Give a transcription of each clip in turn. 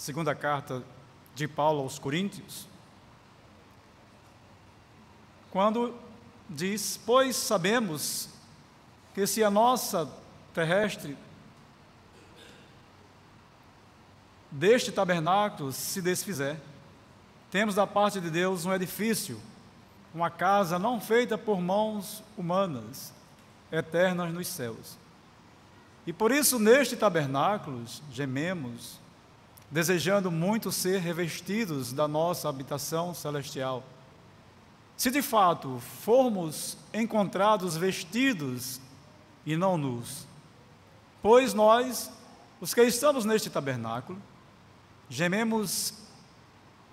segunda carta de Paulo aos Coríntios, quando diz: pois sabemos que se a nossa terrestre deste tabernáculo se desfizer, temos da parte de Deus um edifício, uma casa não feita por mãos humanas, eternas nos céus. E por isso neste tabernáculo gememos, desejando muito ser revestidos da nossa habitação celestial. Se de fato formos encontrados vestidos e não nus, pois nós, os que estamos neste tabernáculo, gememos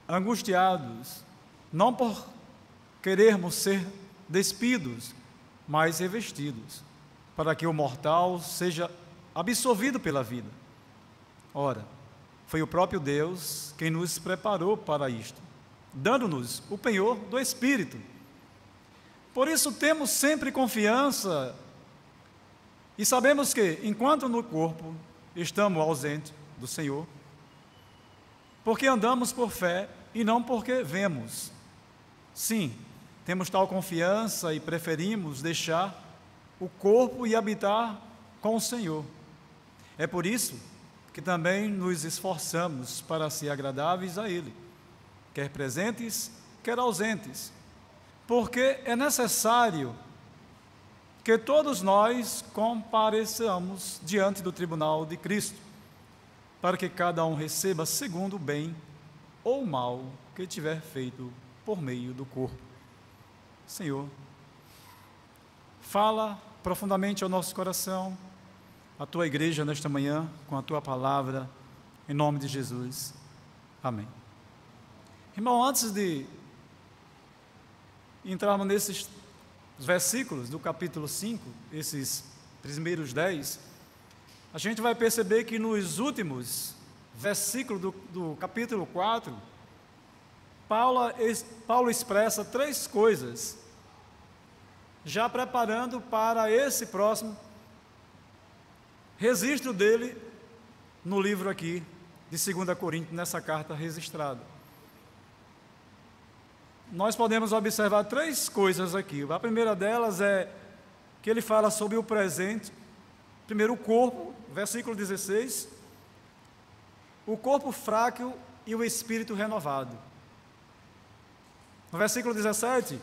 angustiados, não por querermos ser despidos, mas revestidos, para que o mortal seja absorvido pela vida. Ora, foi o próprio Deus quem nos preparou para isto, dando-nos o penhor do Espírito. Por isso temos sempre confiança e sabemos que, enquanto no corpo estamos ausentes do Senhor, porque andamos por fé e não porque vemos. Sim, temos tal confiança e preferimos deixar o corpo e habitar com o Senhor. É por isso que também nos esforçamos para ser agradáveis a Ele, quer presentes, quer ausentes, porque é necessário que todos nós compareçamos diante do tribunal de Cristo, para que cada um receba segundo o bem ou o mal que tiver feito por meio do corpo. Senhor, fala profundamente ao nosso coração, a Tua igreja nesta manhã, com a Tua palavra, em nome de Jesus. Amém. Irmão, antes de entrarmos nesses versículos do capítulo 5, esses primeiros 10, a gente vai perceber que nos últimos versículos do capítulo 4, Paulo expressa 3 coisas, já preparando para esse próximo registro dele no livro aqui de 2 Coríntios, nessa carta registrada. Nós podemos observar 3 coisas aqui. A primeira delas é que ele fala sobre o presente. Primeiro, o corpo, versículo 16, o corpo fraco e o espírito renovado. No versículo 17,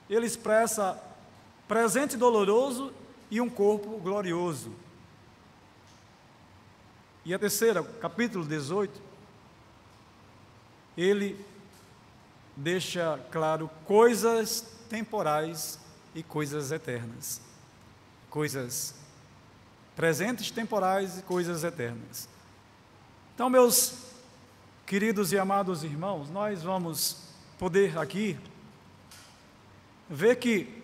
ele expressa presente doloroso e um corpo glorioso. E a terceira, capítulo 18, ele deixa claro coisas temporais e coisas eternas. Coisas presentes, temporais e coisas eternas. Então, meus queridos e amados irmãos, nós vamos poder aqui ver que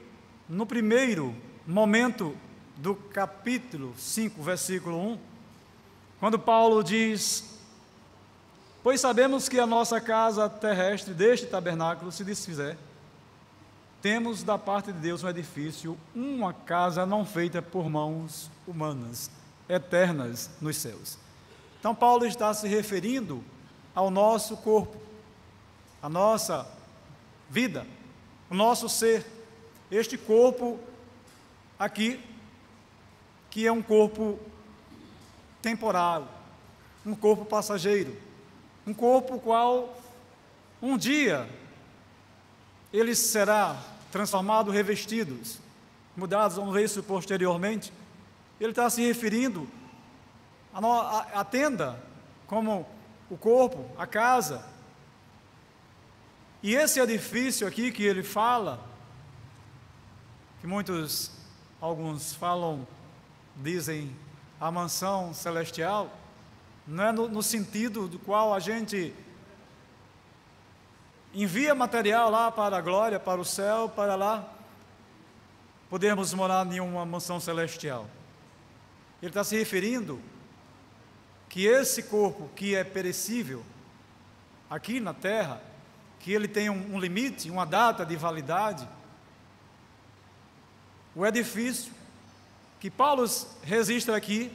no primeiro momento do capítulo 5, versículo 1, quando Paulo diz: pois sabemos que a nossa casa terrestre deste tabernáculo se desfizer, temos da parte de Deus um edifício, uma casa não feita por mãos humanas, eternas nos céus. Então Paulo está se referindo ao nosso corpo, a nossa vida, o nosso ser, este corpo aqui, que é um corpo temporário, um corpo passageiro, um corpo qual um dia ele será transformado, revestidos, mudados, vamos ver isso posteriormente. Ele está se referindo à tenda, como o corpo, a casa. E esse edifício aqui que ele fala, que alguns falam, dizem, a mansão celestial, não é no sentido do qual a gente envia material lá para a glória, para o céu, para lá podermos morar em uma mansão celestial. Ele está se referindo que esse corpo que é perecível aqui na terra, que ele tem um limite, uma data de validade, o edifício que Paulo registra aqui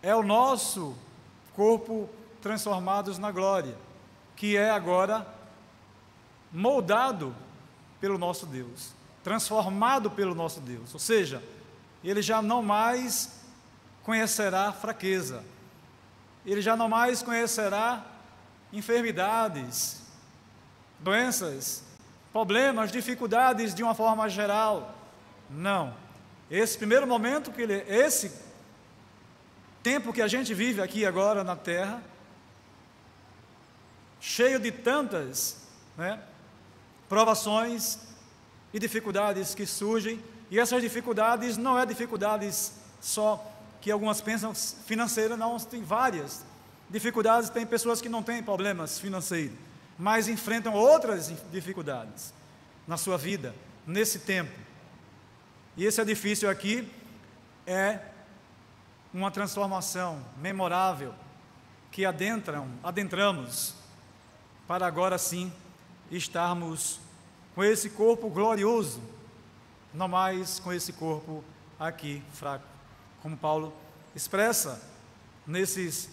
é o nosso corpo transformados na glória, que é agora moldado pelo nosso Deus, transformado pelo nosso Deus. Ou seja, ele já não mais conhecerá fraqueza, ele já não mais conhecerá enfermidades, doenças, problemas, dificuldades de uma forma geral. Não. Esse primeiro momento, esse tempo que a gente vive aqui agora na terra, cheio de tantas, provações e dificuldades que surgem, e essas dificuldades não é dificuldades só que algumas pensam financeira, não, tem várias dificuldades. Tem pessoas que não têm problemas financeiros, mas enfrentam outras dificuldades na sua vida, nesse tempo. E esse edifício aqui é uma transformação memorável que adentramos para agora sim estarmos com esse corpo glorioso, não mais com esse corpo aqui fraco, como Paulo expressa nesses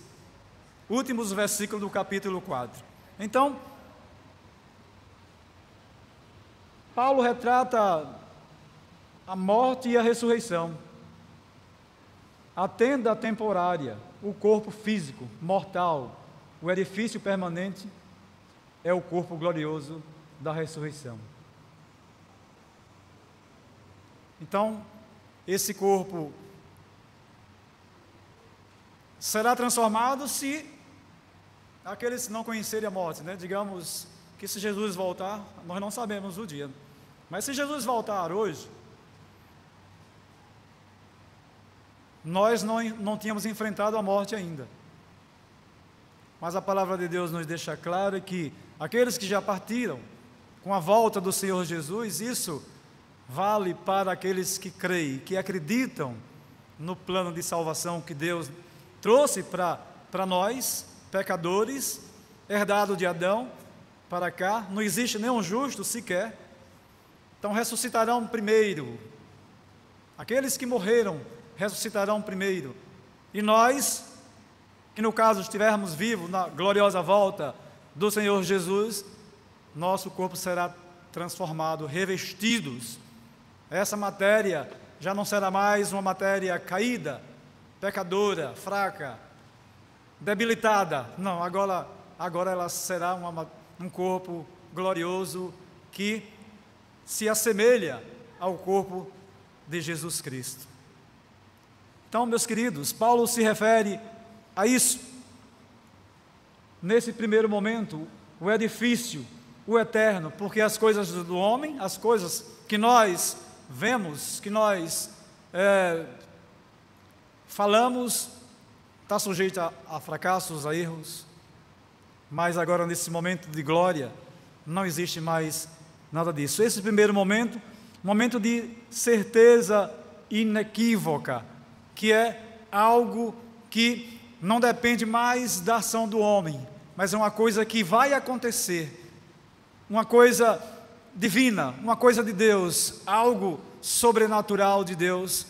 últimos versículos do capítulo 4. Então, Paulo retrata a morte e a ressurreição, a tenda temporária, o corpo físico, mortal, o edifício permanente é o corpo glorioso da ressurreição. Então, esse corpo será transformado se aqueles não conhecerem a morte, Digamos que se Jesus voltar, nós não sabemos o dia, mas se Jesus voltar hoje, nós não tínhamos enfrentado a morte ainda. Mas a palavra de Deus nos deixa claro que aqueles que já partiram com a volta do Senhor Jesus, isso vale para aqueles que creem, que acreditam no plano de salvação que Deus trouxe para nós, pecadores, herdado de Adão, para cá. Não existe nenhum justo sequer. Então ressuscitarão primeiro. Aqueles que morreram ressuscitarão primeiro. E nós, que no caso estivermos vivos na gloriosa volta do Senhor Jesus, nosso corpo será transformado, revestidos. Essa matéria já não será mais uma matéria caída, pecadora, fraca, debilitada. Não, agora ela será um corpo glorioso que se assemelha ao corpo de Jesus Cristo. Então, meus queridos, Paulo se refere a isso. Nesse primeiro momento, o edifício, o eterno, porque as coisas do homem, as coisas que nós vemos, que nós falamos, está sujeita a fracassos, a erros, mas agora nesse momento de glória, não existe mais nada disso. Esse primeiro momento de certeza inequívoca, que é algo que não depende mais da ação do homem, mas é uma coisa que vai acontecer, uma coisa divina, uma coisa de Deus, algo sobrenatural de Deus,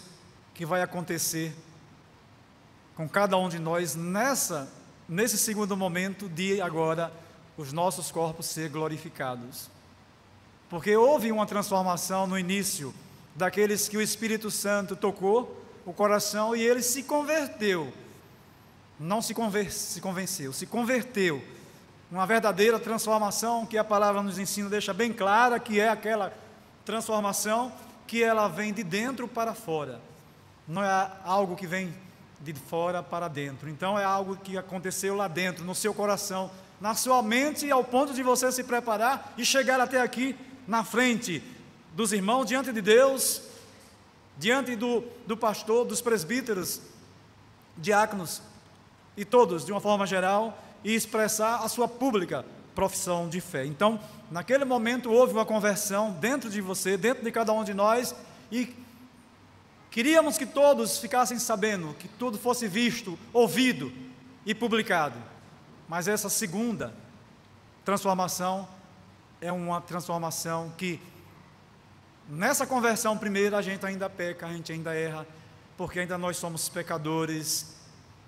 que vai acontecer com cada um de nós nesse segundo momento de agora os nossos corpos ser glorificados. Porque houve uma transformação no início daqueles que o Espírito Santo tocou o coração e ele se converteu. Não se convenceu, se converteu. Uma verdadeira transformação que a palavra nos ensina, deixa bem clara que é aquela transformação que ela vem de dentro para fora. Não é algo que vem de fora para dentro. Então é algo que aconteceu lá dentro, no seu coração, na sua mente, ao ponto de você se preparar e chegar até aqui na frente dos irmãos, diante de Deus, diante do pastor, dos presbíteros, diáconos e todos, de uma forma geral, e expressar a sua pública profissão de fé. Então, naquele momento houve uma conversão dentro de você, dentro de cada um de nós, e queríamos que todos ficassem sabendo, que tudo fosse visto, ouvido e publicado. Mas essa segunda transformação é uma transformação que, nessa conversão primeira, a gente ainda peca, a gente ainda erra, porque ainda nós somos pecadores,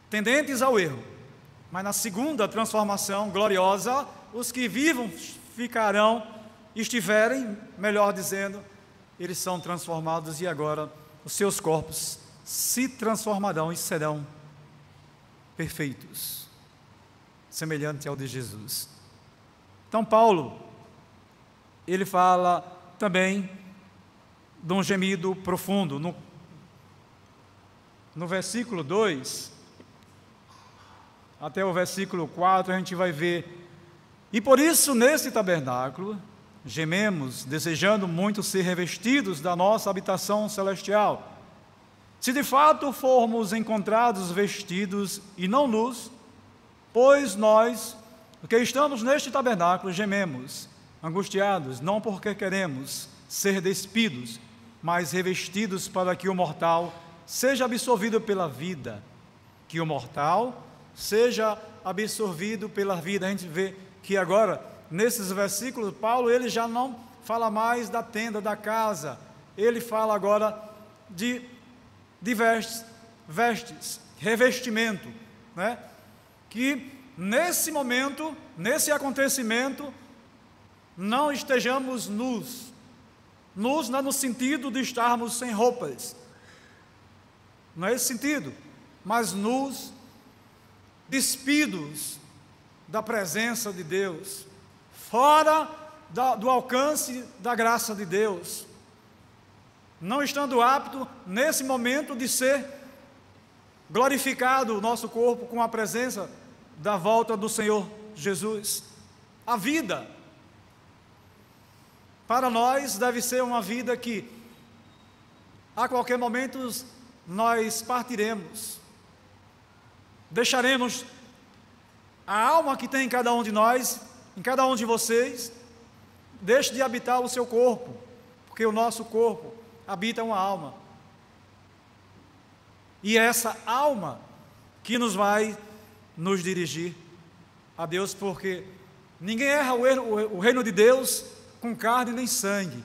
tendentes ao erro, Mas na segunda transformação gloriosa, os que vivam ficarão, estiverem, melhor dizendo, eles são transformados e agora os seus corpos se transformarão e serão perfeitos, semelhante ao de Jesus. Então Paulo, ele fala também de um gemido profundo. No versículo 2, até o versículo 4, a gente vai ver: e por isso nesse tabernáculo gememos, desejando muito ser revestidos da nossa habitação celestial. Se de fato formos encontrados vestidos e não nus, pois nós, que estamos neste tabernáculo, gememos, angustiados, não porque queremos ser despidos, mas revestidos para que o mortal seja absorvido pela vida, que o mortal seja absorvido pela vida. A gente vê que agora, nesses versículos, Paulo, ele já não fala mais da tenda, da casa, ele fala agora de vestes, revestimento, né? Que nesse momento, nesse acontecimento, não estejamos nus. Nus não é no sentido de estarmos sem roupas, não é esse sentido, mas nus, despidos da presença de Deus, fora do alcance da graça de Deus, não estando apto nesse momento de ser glorificado o nosso corpo com a presença da volta do Senhor Jesus. A vida para nós deve ser uma vida que a qualquer momento nós partiremos, deixaremos a alma que tem em cada um de nós, em cada um de vocês, deixe de habitar o seu corpo, porque o nosso corpo habita uma alma, e é essa alma que nos vai nos dirigir a Deus, porque ninguém erra o reino de Deus com carne nem sangue,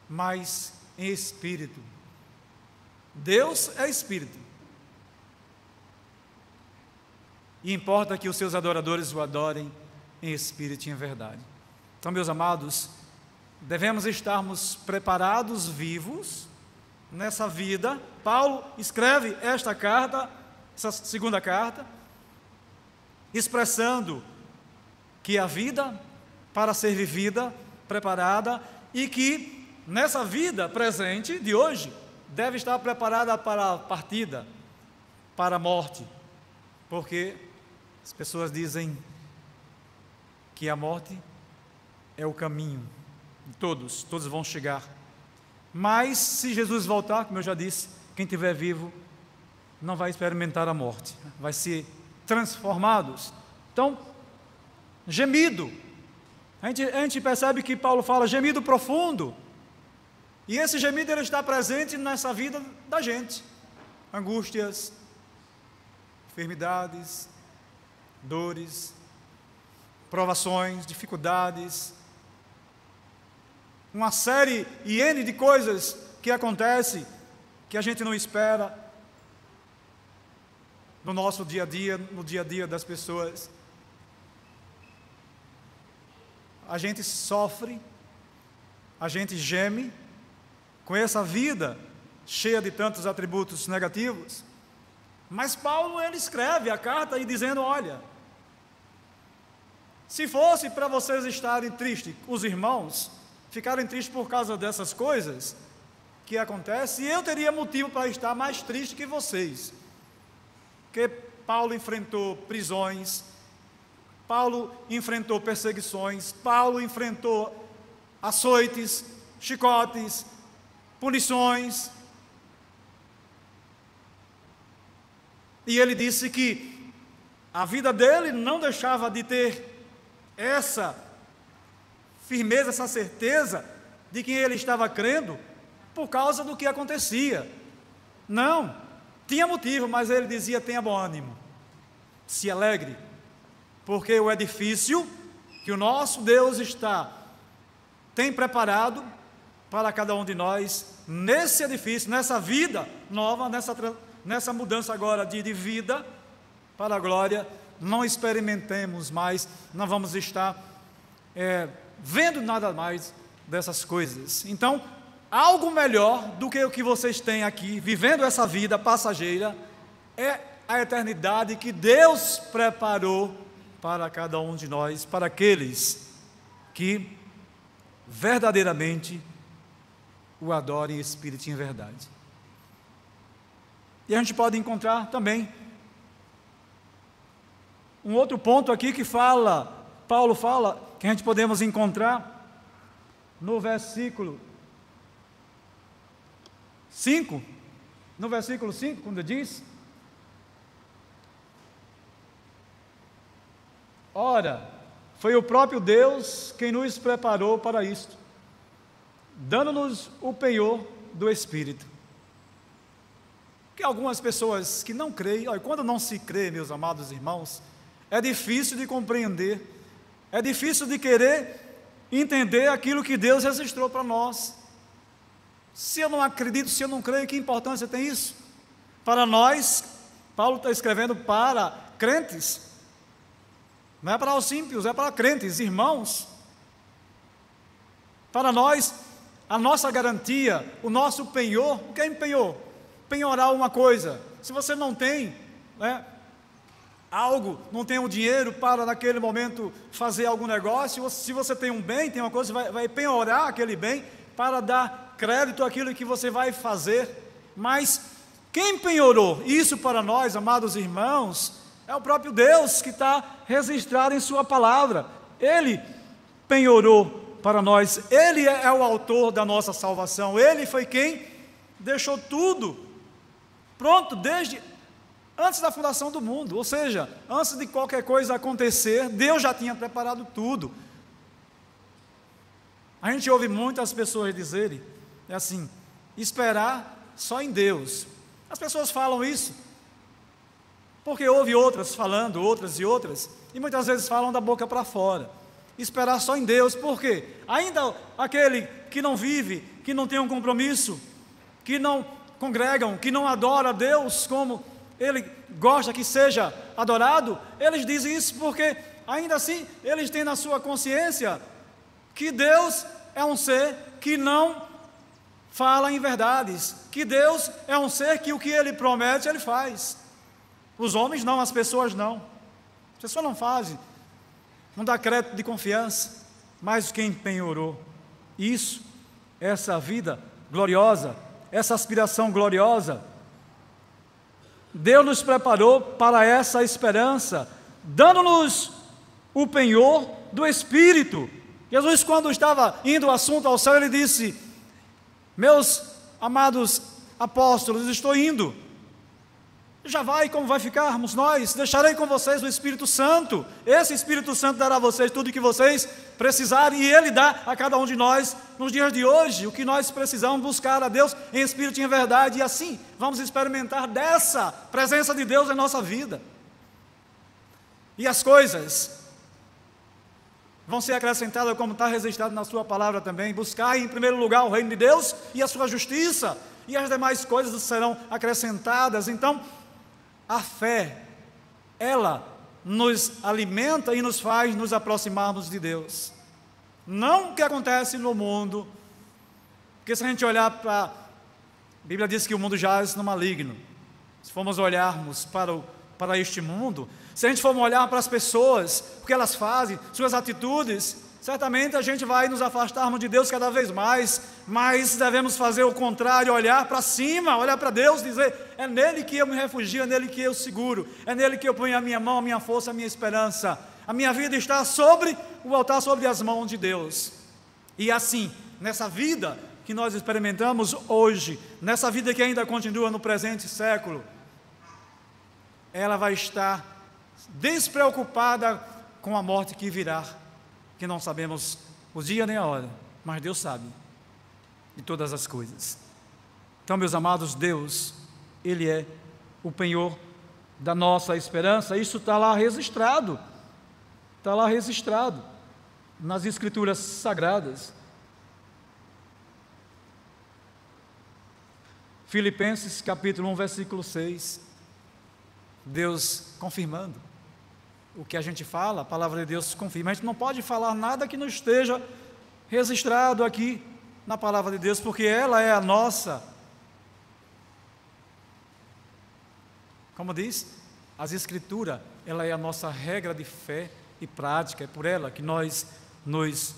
mas em espírito. Deus é espírito, e importa que os seus adoradores o adorem em espírito e em verdade. Então, meus amados, devemos estarmos preparados, vivos, nessa vida. Paulo escreve esta carta, essa segunda carta, expressando que a vida para ser vivida, preparada, e que nessa vida presente de hoje, deve estar preparada para a partida, para a morte, porque as pessoas dizem que a morte é o caminho, todos vão chegar, mas se Jesus voltar, como eu já disse, quem estiver vivo não vai experimentar a morte, vai ser transformados. Então, gemido, a gente percebe que Paulo fala gemido profundo, e esse gemido ele está presente nessa vida da gente, angústias, enfermidades, dores, provações, dificuldades, uma série e N de coisas que acontecem, que a gente não espera no nosso dia a dia, no dia a dia das pessoas. A gente sofre, a gente geme com essa vida cheia de tantos atributos negativos, mas Paulo ele escreve a carta e dizendo: olha, se fosse para vocês estarem tristes, os irmãos ficarem tristes por causa dessas coisas que acontecem, eu teria motivo para estar mais triste que vocês, porque Paulo enfrentou prisões, Paulo enfrentou perseguições, Paulo enfrentou açoites, chicotes, punições, e ele disse que a vida dele não deixava de ter essa firmeza, essa certeza de que ele estava crendo por causa do que acontecia. Não, tinha motivo, mas ele dizia: tenha bom ânimo, se alegre, porque o edifício que o nosso Deus tem preparado para cada um de nós, nesse edifício, nessa vida nova, nessa mudança agora de vida, para a glória, não experimentemos mais, não vamos estar vendo nada mais dessas coisas. Então, algo melhor do que o que vocês têm aqui, vivendo essa vida passageira, é a eternidade que Deus preparou para cada um de nós, para aqueles que verdadeiramente o adorem em espírito e em verdade. E a gente pode encontrar também um outro ponto aqui que Paulo fala, que a gente podemos encontrar no versículo 5, quando diz: ora, foi o próprio Deus quem nos preparou para isto, dando-nos o penhor do Espírito. Que algumas pessoas que não creem, olha, quando não se crê, meus amados irmãos, é difícil de compreender, é difícil de querer entender aquilo que Deus registrou para nós. Se eu não acredito, se eu não creio, que importância tem isso? Para nós, Paulo está escrevendo para crentes, não é para os ímpios, é para crentes, irmãos. Para nós, a nossa garantia, o nosso penhor, o que é penhor? Penhorar uma coisa. Se você não tem algo, não tem o dinheiro para naquele momento fazer algum negócio, se você tem um bem, tem uma coisa, você vai penhorar aquele bem para dar crédito àquilo que você vai fazer. Mas quem penhorou isso para nós, amados irmãos, é o próprio Deus, que está registrado em sua palavra. Ele penhorou para nós, Ele é o autor da nossa salvação, Ele foi quem deixou tudo pronto desde antes da fundação do mundo, ou seja, antes de qualquer coisa acontecer, Deus já tinha preparado tudo. A gente ouve muitas pessoas dizerem, assim, esperar só em Deus. As pessoas falam isso, porque ouve outras falando, outras, e muitas vezes falam da boca para fora. Esperar só em Deus, por quê? Ainda aquele que não vive, que não tem um compromisso, que não congregam, que não adora a Deus como Ele gosta que seja adorado, eles dizem isso porque ainda assim eles têm na sua consciência que Deus é um ser que não fala em verdades, que Deus é um ser que o que Ele promete, Ele faz. Os homens não, as pessoas não. As pessoas não fazem, não dá crédito de confiança, mas quem penhorou isso, essa vida gloriosa, essa aspiração gloriosa, Deus nos preparou para essa esperança, dando-nos o penhor do Espírito. Jesus, quando estava indo o assunto ao céu, Ele disse: meus amados apóstolos, estou indo, já vai, como vai ficarmos nós? Deixarei com vocês o Espírito Santo. Esse Espírito Santo dará a vocês tudo o que vocês precisarem, e Ele dá a cada um de nós, nos dias de hoje, o que nós precisamos, buscar a Deus em Espírito e em verdade, e assim vamos experimentar dessa presença de Deus em nossa vida. E as coisas vão ser acrescentadas, como está registrado na sua palavra também. Buscar em primeiro lugar o reino de Deus e a sua justiça, e as demais coisas serão acrescentadas. Então, a fé, ela nos alimenta e nos faz nos aproximarmos de Deus. Não o que acontece no mundo, porque se a gente olhar para... A Bíblia diz que o mundo jaz no maligno. Se formos olharmos para este mundo, se a gente for olhar para as pessoas, o que elas fazem, suas atitudes, certamente a gente vai nos afastarmos de Deus cada vez mais, mas devemos fazer o contrário, olhar para cima, olhar para Deus, dizer: é nele que eu me refugio, é nele que eu seguro, é nele que eu ponho a minha mão, a minha força, a minha esperança. A minha vida está sobre o altar, sobre as mãos de Deus. E assim, nessa vida que nós experimentamos hoje, nessa vida que ainda continua no presente século, ela vai estar despreocupada com a morte que virá, que não sabemos o dia nem a hora, mas Deus sabe de todas as coisas. Então, meus amados, Deus, Ele é o penhor da nossa esperança. Isso está lá registrado nas Escrituras Sagradas. Filipenses capítulo 1, versículo 6. Deus confirmando o que a gente fala, a palavra de Deus confirma. A gente não pode falar nada que não esteja registrado aqui na palavra de Deus, porque ela é a nossa, como diz, as Escrituras, ela é a nossa regra de fé e prática, é por ela que nós nos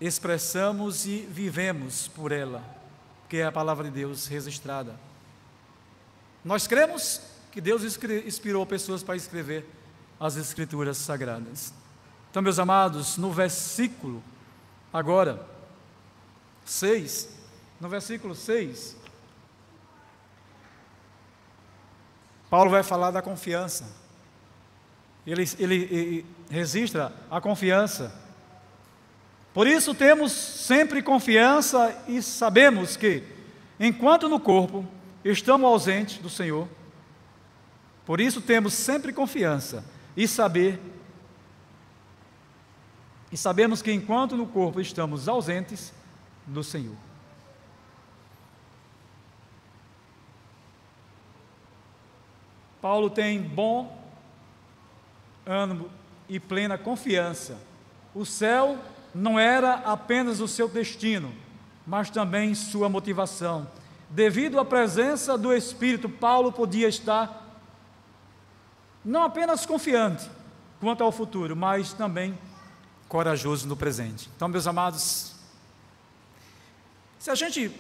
expressamos e vivemos por ela, que é a palavra de Deus registrada. Nós cremos que Deus inspirou pessoas para escrever as Escrituras sagradas. Então, meus amados, no versículo, agora, 6, no versículo 6, Paulo vai falar da confiança. Ele registra a confiança. Por isso temos sempre confiança e sabemos que, enquanto no corpo estamos ausentes do Senhor, por isso temos sempre confiança e sabemos que enquanto no corpo estamos ausentes do Senhor. Paulo tem bom ânimo e plena confiança. O céu não era apenas o seu destino, mas também sua motivação. Devido à presença do Espírito, Paulo podia estar não apenas confiante quanto ao futuro, mas também corajoso no presente. Então, meus amados, se a gente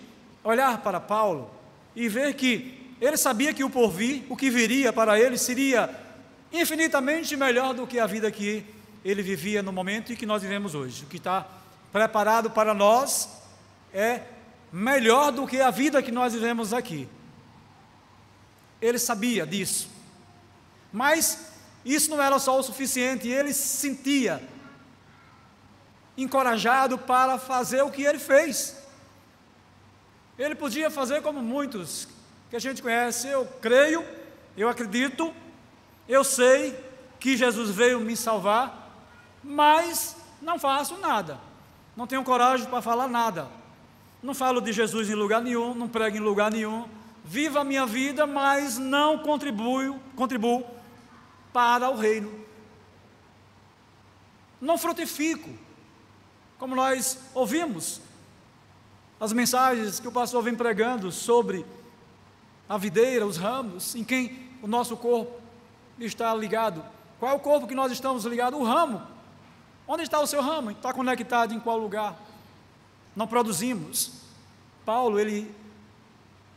olhar para Paulo e ver que ele sabia que o porvir, o que viria para ele, seria infinitamente melhor do que a vida que ele vivia no momento e que nós vivemos hoje. O que está preparado para nós é melhor do que a vida que nós vivemos aqui. Ele sabia disso, mas isso não era só o suficiente. Ele se sentia encorajado para fazer o que ele fez. Ele podia fazer como muitos que a gente conhece: eu creio, eu acredito, eu sei que Jesus veio me salvar, mas não faço nada, não tenho coragem para falar nada, não falo de Jesus em lugar nenhum, não prego em lugar nenhum, vivo a minha vida, mas não contribuo para o reino, não frutifico, como nós ouvimos as mensagens que o pastor vem pregando sobre a videira, os ramos, em quem o nosso corpo está ligado. Qual é o corpo que nós estamos ligados? O ramo. Onde está o seu ramo? Está conectado em qual lugar? Não produzimos. Paulo, ele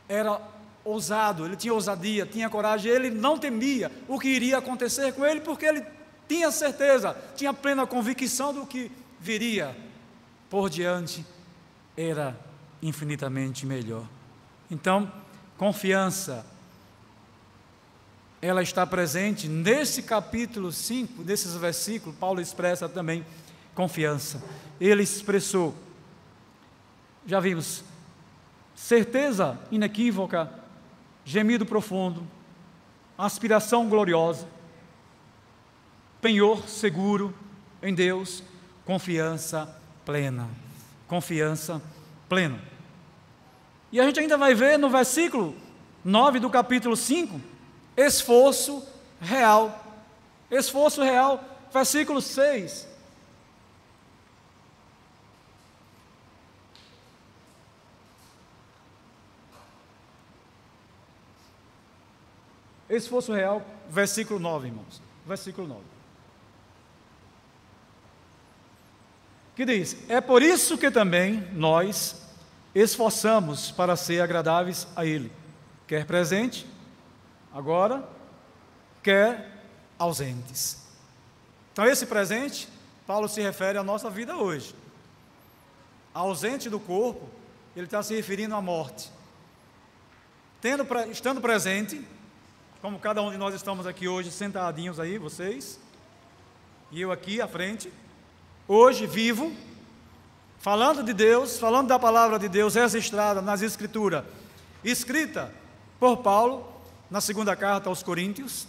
era ousado, ele tinha ousadia, tinha coragem, ele não temia o que iria acontecer com ele, porque ele tinha certeza, tinha plena convicção do que viria por diante, era infinitamente melhor. Então, confiança, ela está presente nesse capítulo 5, nesses versículos. Paulo expressa também confiança. Ele expressou, já vimos, certeza inequívoca, gemido profundo, aspiração gloriosa, penhor seguro em Deus, confiança plena. Confiança plena. E a gente ainda vai ver no versículo 9 do capítulo 5, esforço real. Esforço real, versículo 6. Esforço real, versículo 9, irmãos. Versículo 9. Que diz: é por isso que também nós esforçamos para ser agradáveis a Ele, quer presente, agora, quer ausentes. Então, esse presente, Paulo se refere à nossa vida hoje. Ausente do corpo, ele está se referindo à morte. Estando presente, como cada um de nós estamos aqui hoje, sentadinhos aí, vocês, e eu aqui à frente, hoje vivo, falando de Deus, falando da palavra de Deus registrada nas Escrituras, escrita por Paulo, na segunda carta aos Coríntios.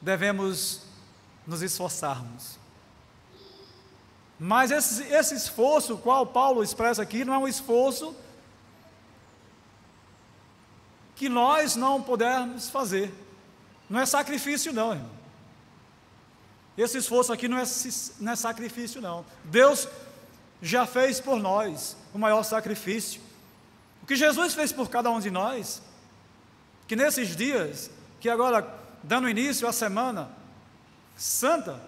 Devemos nos esforçarmos. Mas esse esforço, qual Paulo expressa aqui, não é um esforço que nós não pudermos fazer. Não é sacrifício não, irmão. Esse esforço aqui não é sacrifício não. Deus já fez por nós o maior sacrifício. O que Jesus fez por cada um de nós, que nesses dias, que agora dando início à semana santa,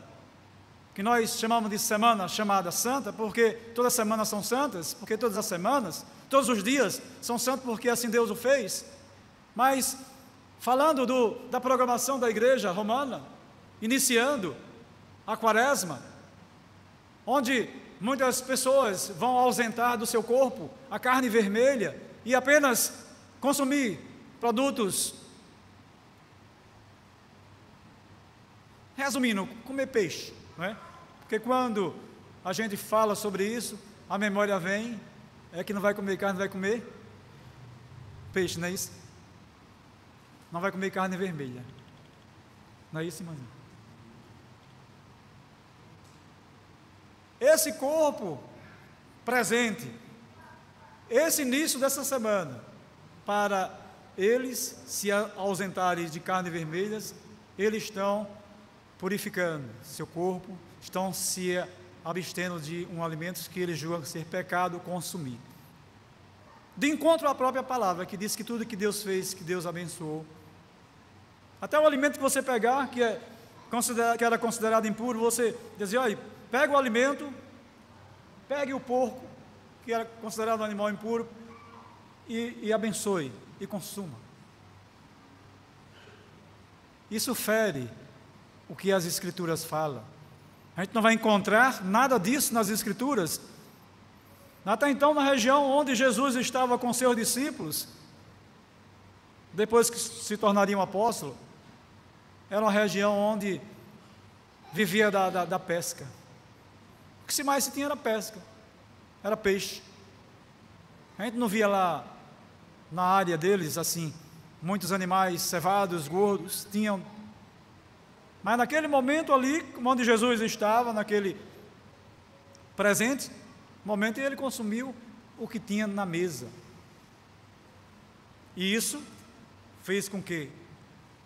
que nós chamamos de semana chamada santa, porque todas as semanas são santas, porque todas as semanas, todos os dias são santos, porque assim Deus o fez. Mas, falando da programação da igreja romana, iniciando a quaresma, onde muitas pessoas vão ausentar do seu corpo a carne vermelha e apenas consumir produtos, resumindo, comer peixe, não é? Porque quando a gente fala sobre isso, a memória vem, é que não vai comer carne, vai comer peixe, não é isso? Não vai comer carne vermelha, não é isso, irmãzinho? Esse corpo presente, esse início dessa semana, para eles se ausentarem de carne vermelhas, eles estão purificando seu corpo, estão se abstendo de um alimento que eles julgam ser pecado consumir. De encontro à própria palavra, que diz que tudo que Deus fez, que Deus abençoou, até o alimento que você pegar, que era considerado impuro, você dizia, olha, pega o alimento, pegue o porco, que era considerado um animal impuro, e abençoe, e consuma. Isso fere o que as Escrituras falam. A gente não vai encontrar nada disso nas Escrituras. Até então, na região onde Jesus estava com seus discípulos, depois que se tornaria um apóstolo, era uma região onde vivia da pesca. O que mais se tinha era pesca, era peixe. A gente não via lá na área deles, assim, muitos animais cevados, gordos, tinham. Mas naquele momento ali, onde Jesus estava, naquele presente momento, ele consumiu o que tinha na mesa. E isso fez com que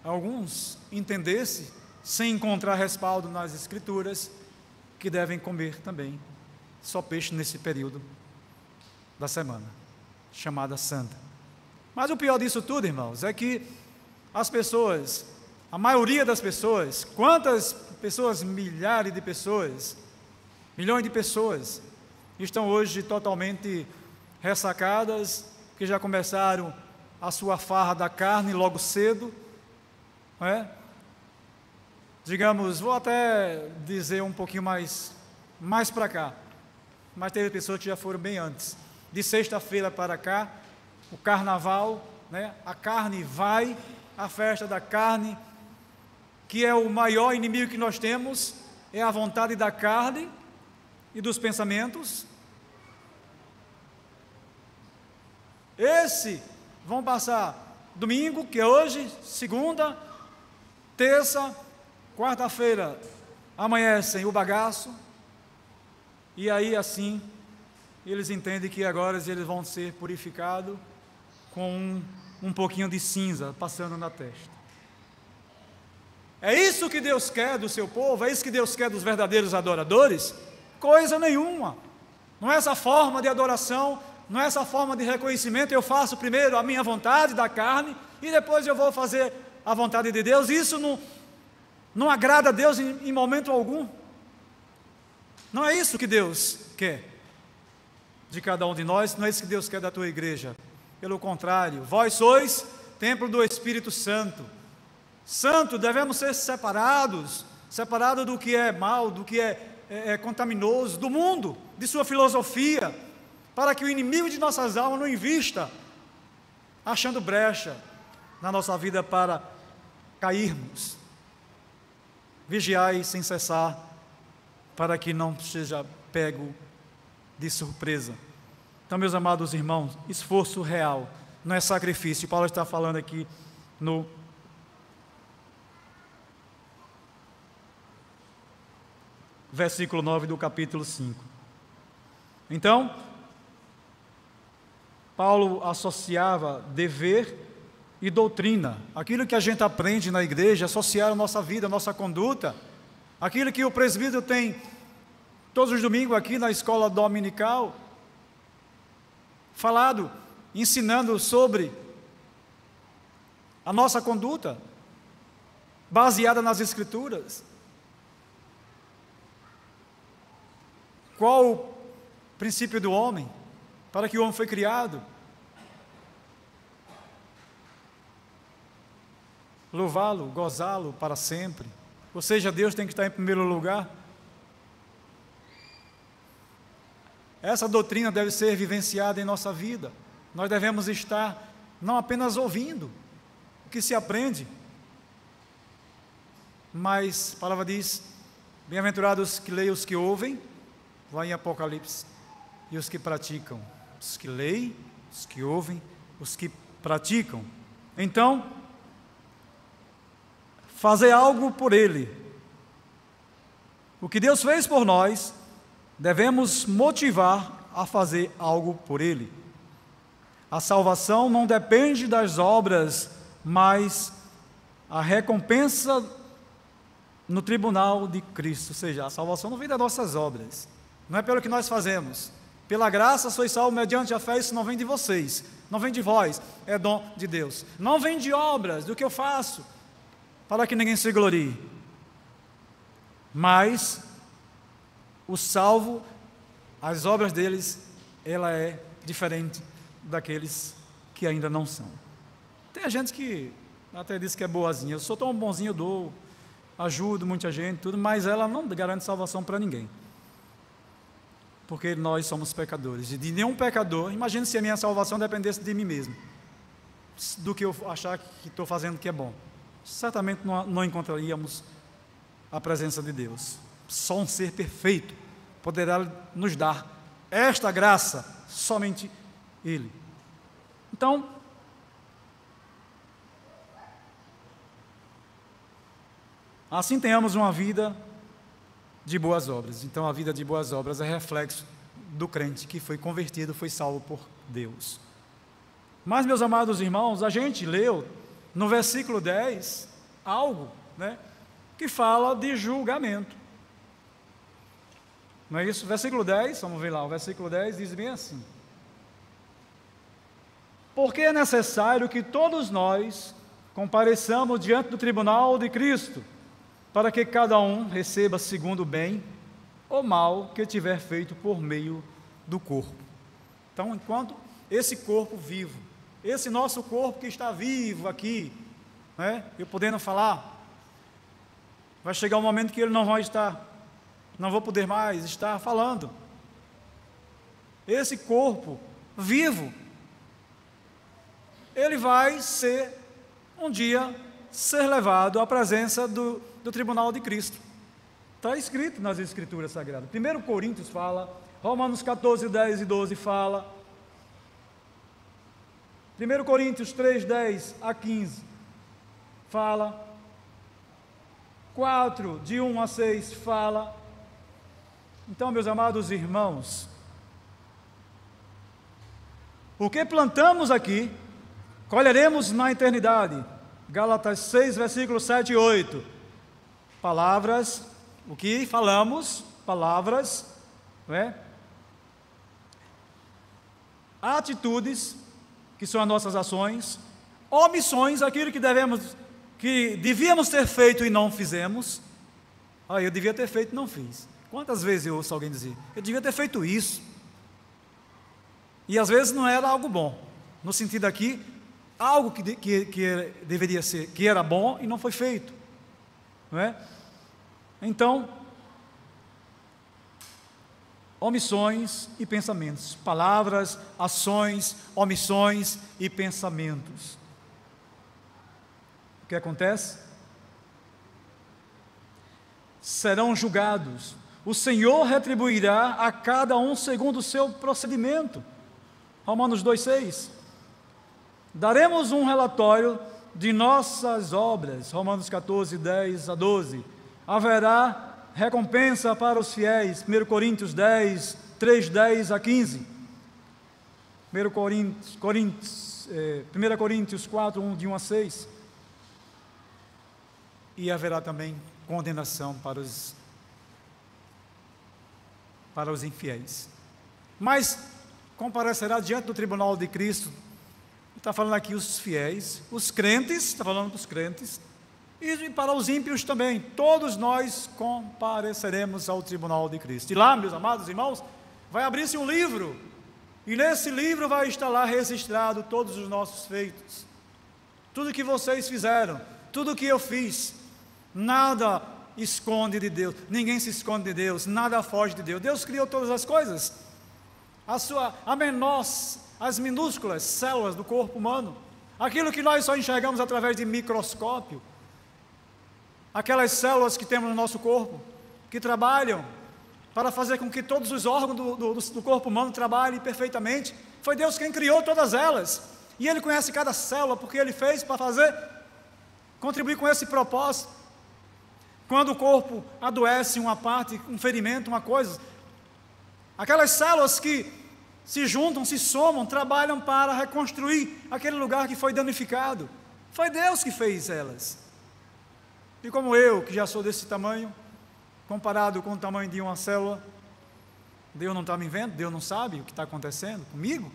alguns entendessem, sem encontrar respaldo nas Escrituras, que devem comer também só peixe nesse período da semana, chamada santa. Mas o pior disso tudo, irmãos, é que as pessoas, a maioria das pessoas, quantas pessoas, milhares de pessoas, milhões de pessoas, estão hoje totalmente ressacadas, que já começaram a sua farra da carne logo cedo, não é? Digamos, vou até dizer um pouquinho mais para cá, mas teve pessoas que já foram bem antes. De sexta-feira para cá, o carnaval, né? A carne vai, a festa da carne, que é o maior inimigo que nós temos, é a vontade da carne e dos pensamentos. Esse vão passar domingo, que é hoje, segunda, terça, quarta-feira, amanhecem o bagaço, e aí assim, eles entendem que agora eles vão ser purificados com um pouquinho de cinza passando na testa. É isso que Deus quer do seu povo? É isso que Deus quer dos verdadeiros adoradores? Coisa nenhuma. Não é essa forma de adoração, não é essa forma de reconhecimento. Eu faço primeiro a minha vontade da carne e depois eu vou fazer a vontade de Deus. Isso não agrada a Deus em momento algum. Não é isso que Deus quer de cada um de nós, não é isso que Deus quer da tua igreja. Pelo contrário, vós sois templo do Espírito Santo. Santo, devemos ser separados do que é mal, do que é contaminoso, do mundo, de sua filosofia, para que o inimigo de nossas almas não invista, achando brecha na nossa vida para cairmos. Vigiai sem cessar, para que não seja pego de surpresa. Então, meus amados irmãos, esforço real, não é sacrifício. Paulo está falando aqui no versículo 9 do capítulo 5. Então, Paulo associava dever e doutrina, aquilo que a gente aprende na igreja, associar a nossa vida, a nossa conduta, aquilo que o presbítero tem todos os domingos aqui na escola dominical, falado, ensinando sobre a nossa conduta, baseada nas Escrituras. Qual o princípio do homem? Para que o homem foi criado? Louvá-lo, gozá-lo para sempre. Ou seja, Deus tem que estar em primeiro lugar. Essa doutrina deve ser vivenciada em nossa vida. Nós devemos estar não apenas ouvindo o que se aprende, mas a palavra diz: bem-aventurados que leem os que ouvem, vai em Apocalipse, e os que praticam. Os que leem, os que ouvem, os que praticam. Então, fazer algo por Ele. O que Deus fez por nós, devemos motivar a fazer algo por Ele. A salvação não depende das obras, mas a recompensa no tribunal de Cristo. Ou seja, a salvação não vem das nossas obras, não é pelo que nós fazemos. Pela graça sois salvos mediante a fé, isso não vem de vocês, não vem de vós, é dom de Deus. Não vem de obras, do que eu faço, para que ninguém se glorie. Mas o salvo, as obras deles, ela é diferente daqueles que ainda não são. Tem gente que até diz que é boazinha. Eu sou tão bonzinho, eu dou, ajudo muita gente, tudo, mas ela não garante salvação para ninguém. Porque nós somos pecadores. E de nenhum pecador, imagine se a minha salvação dependesse de mim mesmo, do que eu achar que estou fazendo que é bom. Certamente não encontraríamos a presença de Deus. Só um ser perfeito poderá nos dar esta graça, somente Ele. Então, assim tenhamos uma vida de boas obras. Então, a vida de boas obras é reflexo do crente que foi convertido, foi salvo por Deus. Mas, meus amados irmãos, a gente leu no versículo 10 algo, que fala de julgamento. Não é isso? Versículo 10, vamos ver lá, o versículo 10 diz bem assim: porque é necessário que todos nós compareçamos diante do tribunal de Cristo, para que cada um receba segundo o bem ou mal que tiver feito por meio do corpo. Então, enquanto esse corpo vivo, esse nosso corpo que está vivo aqui, eu podendo falar, vai chegar um momento que ele não vai estar, não vou poder mais estar falando. Esse corpo vivo, ele vai ser, um dia, ser levado à presença do tribunal de Cristo. Está escrito nas Escrituras Sagradas. 1 Coríntios fala, Romanos 14, 10 e 12 fala, 1 Coríntios 3, 10 a 15 fala, 4, de 1 a 6 fala. Então, meus amados irmãos, o que plantamos aqui, colheremos na eternidade. Gálatas 6, versículos 7 e 8. Palavras, o que falamos, palavras, atitudes, que são as nossas ações, omissões, aquilo que devíamos ter feito e não fizemos. Eu devia ter feito e não fiz. Quantas vezes eu ouço alguém dizer, eu devia ter feito isso, e às vezes não era algo bom, no sentido aqui, algo que deveria ser, que era bom e não foi feito, Então, omissões e pensamentos, palavras, ações, omissões e pensamentos. O que acontece? Serão julgados. O Senhor retribuirá a cada um segundo o seu procedimento. Romanos 2,6. Daremos um relatório de nossas obras. Romanos 14, 10 a 12. Haverá recompensa para os fiéis. 1 Coríntios 10, 3, 10 a 15. 1 Coríntios 1 Coríntios 4, 1, de 1 a 6. E haverá também condenação para os infiéis. Mas comparecerá diante do tribunal de Cristo. Está falando aqui os fiéis, os crentes, está falando para os crentes, e para os ímpios também. Todos nós compareceremos ao tribunal de Cristo. E lá, meus amados irmãos, vai abrir-se um livro, e nesse livro vai estar lá registrado todos os nossos feitos, tudo que vocês fizeram, tudo que eu fiz. Nada esconde de Deus, ninguém se esconde de Deus, nada foge de Deus. Deus criou todas as coisas, as minúsculas células do corpo humano, aquilo que nós só enxergamos através de microscópio, aquelas células que temos no nosso corpo, que trabalham para fazer com que todos os órgãos do corpo humano trabalhem perfeitamente. Foi Deus quem criou todas elas, e Ele conhece cada célula, porque Ele fez para contribuir com esse propósito. Quando o corpo adoece, uma parte, um ferimento, uma coisa, aquelas células que se juntam, se somam, trabalham para reconstruir aquele lugar que foi danificado. Foi Deus que fez elas. E como eu, que já sou desse tamanho, comparado com o tamanho de uma célula, Deus não está me vendo, Deus não sabe o que está acontecendo comigo.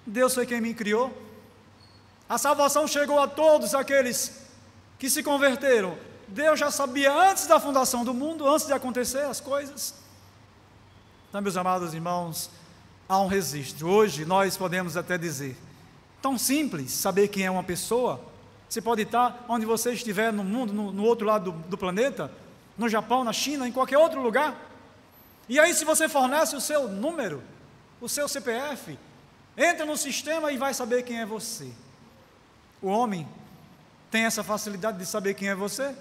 Deus foi quem me criou. A salvação chegou a todos aqueles que se converteram. Deus já sabia antes da fundação do mundo, antes de acontecer as coisas. Então, meus amados irmãos, há um registro. Hoje nós podemos até dizer, tão simples, saber quem é uma pessoa. Você pode estar onde você estiver no mundo, no outro lado do planeta, no Japão, na China, em qualquer outro lugar. E aí, se você fornece o seu número, o seu CPF, entra no sistema e vai saber quem é você. O homem tem essa facilidade de saber quem é você,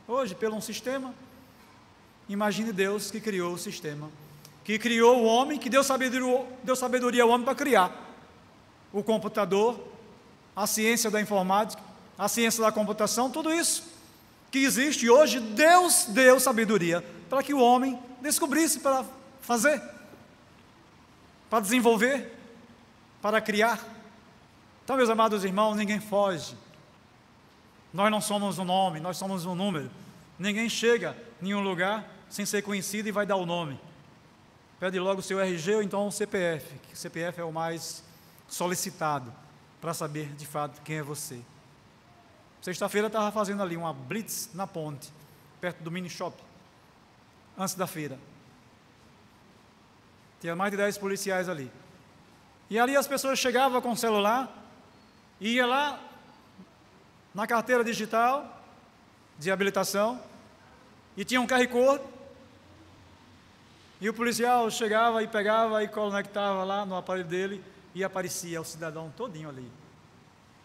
hoje, pelo um sistema. Imagine Deus que criou o sistema, que criou o homem, que deu sabedoria ao homem para criar o computador, a ciência da informática, a ciência da computação, tudo isso que existe hoje. Deus deu sabedoria para que o homem descobrisse, para fazer, para desenvolver, para criar. Então, meus amados irmãos, ninguém foge. Nós não somos um nome, nós somos um número. Ninguém chega em um lugar sem ser conhecido e vai dar o nome. Pede logo o seu RG ou então o CPF, que o CPF é o mais solicitado para saber de fato quem é você. Sexta-feira estava fazendo ali uma blitz na ponte, perto do mini shop, antes da feira. Tinha mais de 10 policiais ali. E ali as pessoas chegavam com o celular, ia lá na carteira digital de habilitação, e tinha um QR Code, e o policial chegava e pegava e conectava lá no aparelho dele, e aparecia o cidadão todinho ali.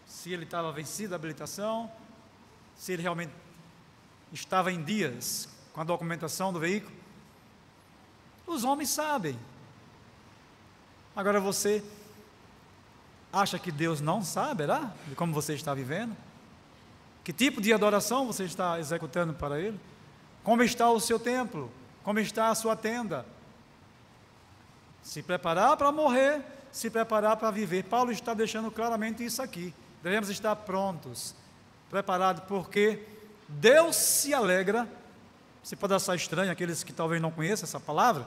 Se ele estava vencido a habilitação, se ele realmente estava em dias com a documentação do veículo. Os homens sabem. Agora você acha que Deus não saberá de como você está vivendo? Que tipo de adoração você está executando para Ele? Como está o seu templo? Como está a sua tenda? Se preparar para morrer, se preparar para viver. Paulo está deixando claramente isso aqui. Devemos estar prontos, preparados, porque Deus se alegra. Se pode achar estranho aqueles que talvez não conheçam essa palavra,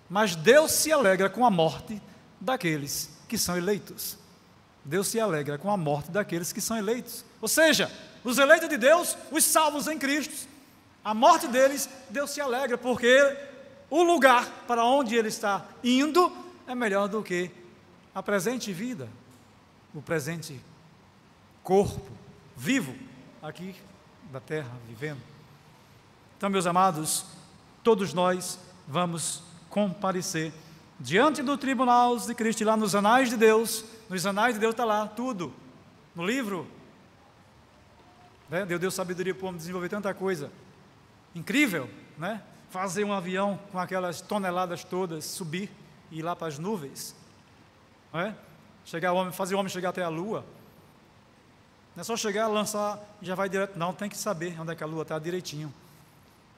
mas Deus se alegra com a morte daqueles que são eleitos. Deus se alegra com a morte daqueles que são eleitos. Ou seja, os eleitos de Deus, os salvos em Cristo, a morte deles, Deus se alegra, porque o lugar para onde ele está indo é melhor do que a presente vida, o presente corpo vivo aqui da terra, vivendo. Então, meus amados, todos nós vamos comparecer diante do tribunal de Cristo, lá nos anais de Deus. Nos anais de Deus está lá tudo, no livro, né? Deus deu sabedoria para o homem desenvolver tanta coisa incrível, né? Fazer um avião com aquelas toneladas todas, subir e ir lá para as nuvens, né? Fazer o homem chegar até a lua. Não é só chegar, lançar e já vai direto, não, tem que saber onde é que a lua está direitinho.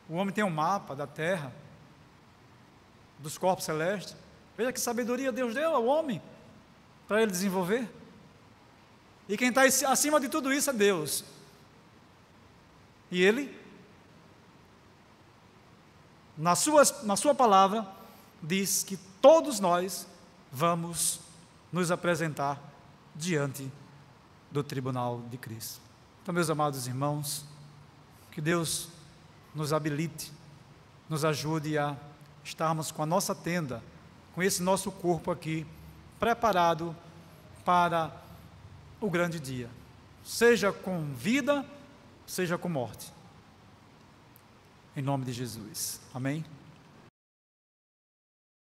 O homem tem um mapa da terra, dos corpos celestes. Veja que sabedoria Deus deu ao homem para ele desenvolver. E quem está acima de tudo isso é Deus. E Ele, na sua palavra, diz que todos nós vamos nos apresentar diante do tribunal de Cristo. Então, meus amados irmãos, que Deus nos habilite, nos ajude a estarmos com a nossa tenda, com esse nosso corpo aqui, preparado para o grande dia, seja com vida, seja com morte. Em nome de Jesus. Amém?